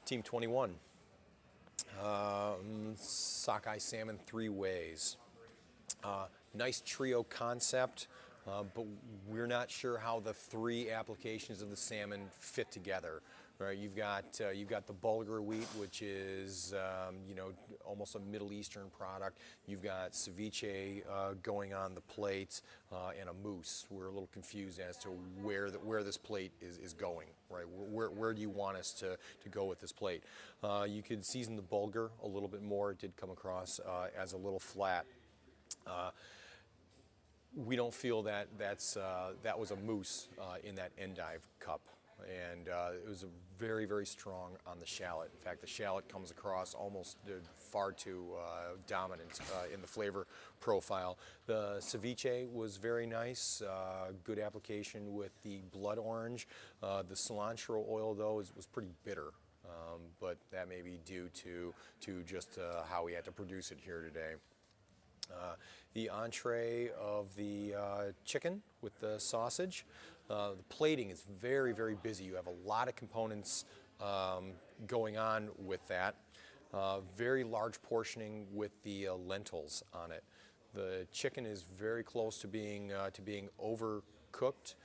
Team 21. Sockeye salmon 3 ways. Nice trio concept, but we're not sure how the 3 applications of the salmon fit together. Right? You've got the bulgur wheat, which is almost a Middle Eastern product. You've got ceviche going on the plate, and a mousse. We're a little confused as to where this plate is going. Right? Where do you want us to go with this plate? You could season the bulgur a little bit more. It did come across as a little flat. We don't feel that that was a mousse in that endive cup, and it was very, very strong on the shallot. In fact, the shallot comes across almost far too dominant in the flavor profile. The ceviche was very nice, good application with the blood orange. The cilantro oil, though, was pretty bitter, but that may be due to just how we had to produce it here today. The entree of the chicken with the sausage. The plating is very, very busy. You have a lot of components going on with that. Very large portioning with the lentils on it. The chicken is very close to being overcooked.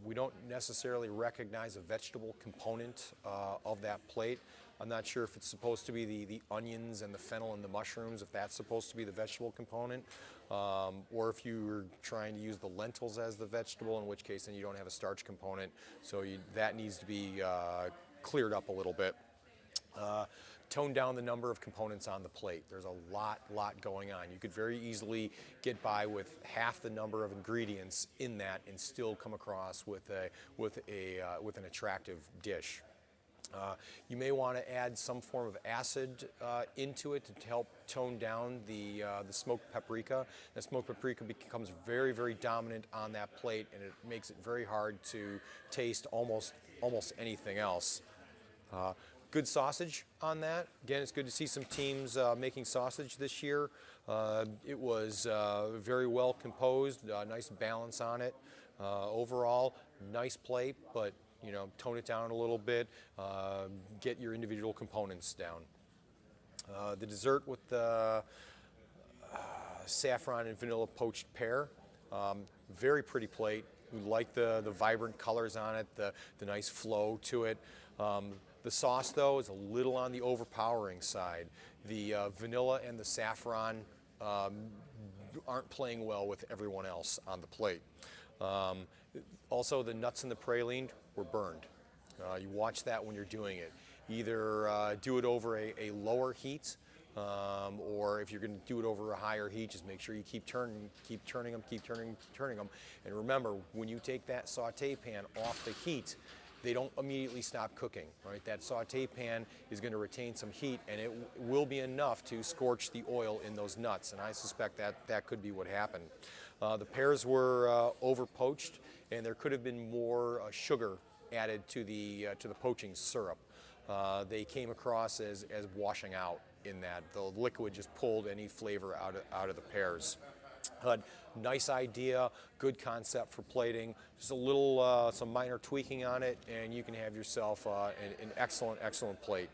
We don't necessarily recognize a vegetable component of that plate. I'm not sure if it's supposed to be the onions and the fennel and the mushrooms, if that's supposed to be the vegetable component, or if you were trying to use the lentils as the vegetable, in which case then you don't have a starch component. So that needs to be cleared up a little bit. Tone down the number of components on the plate. There's a lot going on. You could very easily get by with half the number of ingredients in that and still come across with an attractive dish. You may want to add some form of acid into it to help tone down the smoked paprika. The smoked paprika becomes very, very dominant on that plate, and it makes it very hard to taste almost anything else. Good sausage on that. Again, it's good to see some teams making sausage this year. It was very well composed, nice balance on it. Overall, nice plate, but tone it down a little bit, get your individual components down. The dessert with the saffron and vanilla poached pear, very pretty plate. We like the vibrant colors on it, the nice flow to it. The sauce, though, is a little on the overpowering side. The vanilla and the saffron aren't playing well with everyone else on the plate. Also, the nuts and the praline were burned. You watch that when you're doing it. Either do it over a lower heat, or if you're going to do it over a higher heat, just make sure you keep turning them. And remember, when you take that saute pan off the heat, they don't immediately stop cooking, right? That saute pan is going to retain some heat, and it will be enough to scorch the oil in those nuts, and I suspect that could be what happened. The pears were over poached, and there could have been more sugar added to the poaching syrup. They came across as washing out in that. The liquid just pulled any flavor out of the pears. Nice idea, good concept for plating. Just a little, some minor tweaking on it, and you can have yourself an excellent plate.